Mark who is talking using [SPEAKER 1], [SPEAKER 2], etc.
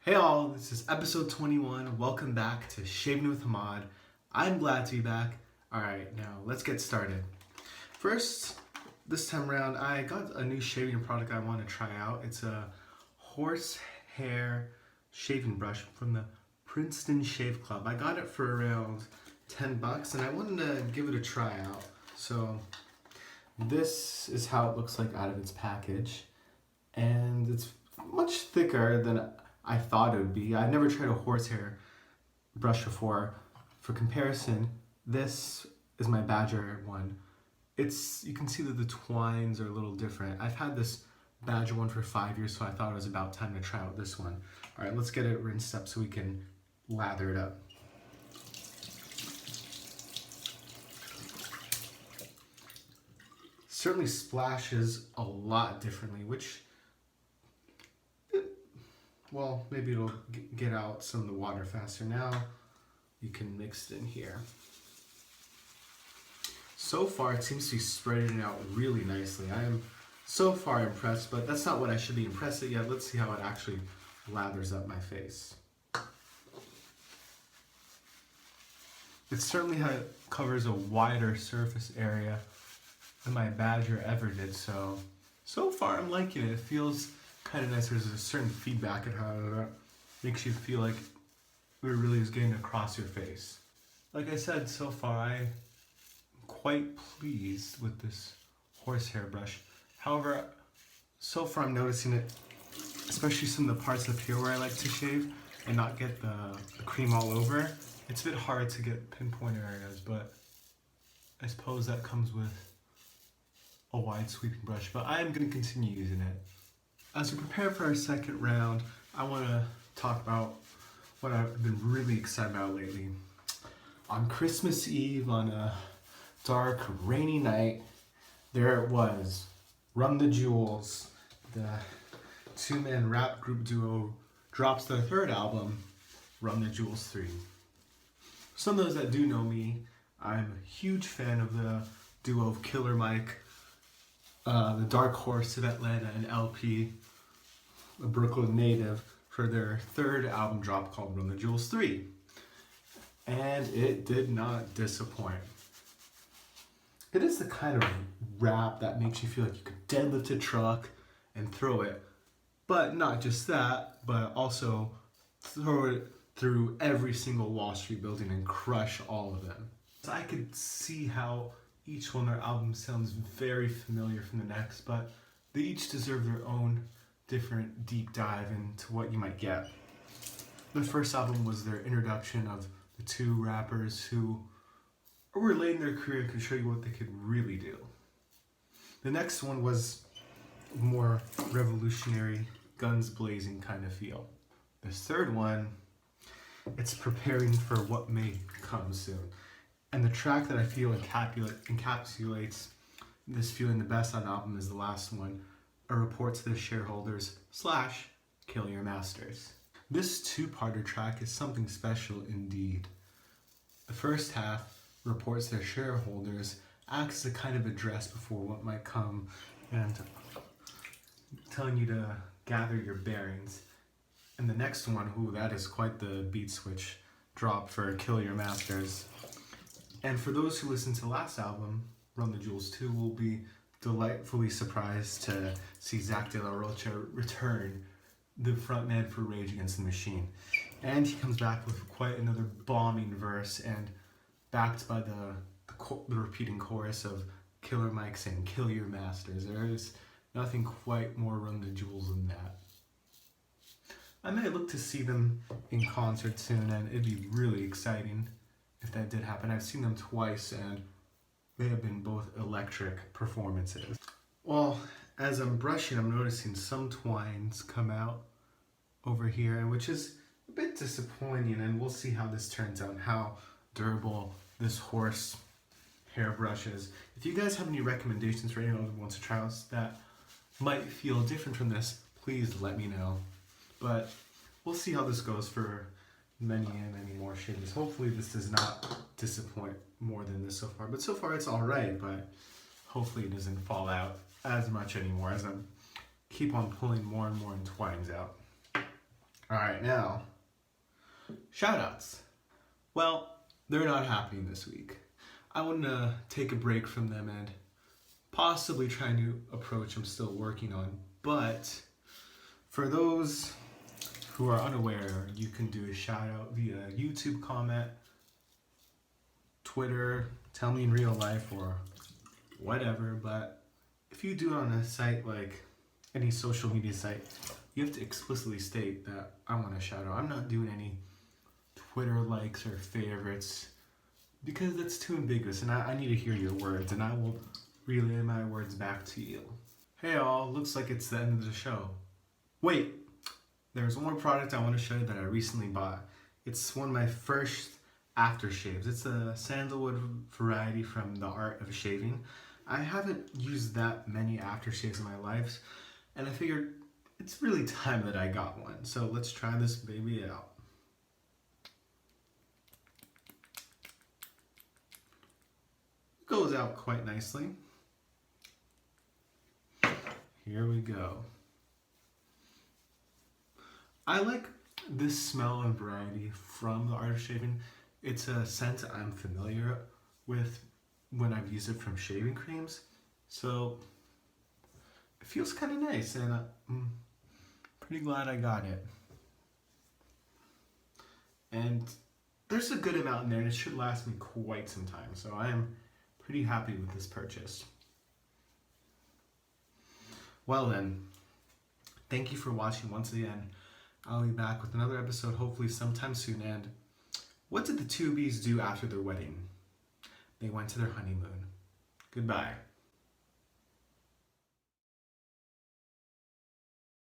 [SPEAKER 1] Hey all, this is episode 21. Welcome back to Shaving with Hamad. I'm glad to be back. Alright, now let's get started. First, this time around, I got a new shaving product I want to try out. It's a horsehair shaving brush from the Princeton Shave Club. I got it for around 10 bucks and I wanted to give it a try out. So, this is how it looks like out of its package. And it's much thicker than I thought it would be. I've never tried a horsehair brush before. For comparison, this is my Badger one. You can see that the twines are a little different. I've had this Badger one for 5 years, so I thought it was about time to try out this one. All right, let's get it rinsed up so we can lather it up. Certainly splashes a lot differently, which, well, maybe it'll get out some of the water faster. Now you can mix it in here. So far it seems to be spreading out really nicely. I am so far impressed, but that's not what I should be impressed at yet. Let's see how it actually lathers up my face. It certainly covers a wider surface area than my Badger ever did, so far I'm liking it. It feels kind of nice. There's a certain feedback at how it makes you feel like it really is getting across your face. Like I said, so far I'm quite pleased with this horsehair brush. However, so far I'm noticing it, especially some of the parts up here where I like to shave and not get the cream all over. It's a bit hard to get pinpoint areas, but I suppose that comes with a wide sweeping brush, but I am going to continue using it. As we prepare for our second round, I want to talk about what I've been really excited about lately. On Christmas Eve, on a dark, rainy night, there it was. Run the Jewels, the two-man rap group duo, drops their third album, Run the Jewels 3. Some of those that do know me, I'm a huge fan of the duo of Killer Mike, the Dark Horse of Atlanta, and LP, a Brooklyn native, for their third album drop called Run the Jewels 3. And it did not disappoint. It is the kind of rap that makes you feel like you could deadlift a truck and throw it. But not just that, but also throw it through every single Wall Street building and crush all of them. So I could see how each one of their albums sounds very familiar from the next, but they each deserve their own different deep dive into what you might get. The first album was their introduction of the two rappers who were late in their career and could show you what they could really do. The next one was more revolutionary, guns blazing kind of feel. This third one, it's preparing for what may come soon. And the track that I feel encapsulates this feeling the best on the album is the last one, A Report to the Shareholders / Kill Your Masters. This two-parter track is something special indeed. The first half, Reports to their shareholders, acts as a kind of address before what might come and telling you to gather your bearings. And the next one, that is quite the beat switch drop for Kill Your Masters. And for those who listened to the last album, Run the Jewels 2, will be delightfully surprised to see Zach De La Rocha return, the frontman for Rage Against the Machine. And he comes back with quite another bombing verse, and backed by the repeating chorus of Killer Mike saying, "Kill your masters." There is nothing quite more Run the Jewels than that. I may look to see them in concert soon, and it'd be really exciting if that did happen. I've seen them twice, and they have been both electric performances. Well, as I'm brushing, I'm noticing some twines come out over here, and which is a bit disappointing, and we'll see how this turns out and how durable this horse hair brush is. If you guys have any recommendations for anyone who wants to try out that might feel different from this, please let me know. But we'll see how this goes for many and many more shaves. Hopefully this does not disappoint more than this so far. But so far it's alright, but hopefully it doesn't fall out as much anymore as I keep on pulling more and more twines out. Alright, now, shoutouts. Well, they're not happening this week. I want to take a break from them and possibly try a new approach I'm still working on. But for those who are unaware, you can do a shout out via YouTube comment, Twitter, tell me in real life or whatever. But if you do it on a site like any social media site, you have to explicitly state that I want a shout out. I'm not doing any Twitter likes or favorites because that's too ambiguous, and I need to hear your words, and I will relay my words back to you. Hey all, looks like it's the end of the show. Wait, there's one more product I want to show you that I recently bought. It's one of my first aftershaves. It's a sandalwood variety from the Art of Shaving. I haven't used that many aftershaves in my life, and I figured it's really time that I got one. So let's try this baby out. Goes out quite nicely. Here we go. I like this smell and variety from the Art of Shaving. It's a scent I'm familiar with when I've used it from shaving creams. So it feels kind of nice, and I'm pretty glad I got it. And there's a good amount in there, and it should last me quite some time. So I am pretty happy with this purchase. Well then, thank you for watching once again. I'll be back with another episode hopefully sometime soon. And what did the two bees do after their wedding? They went to their honeymoon. Goodbye.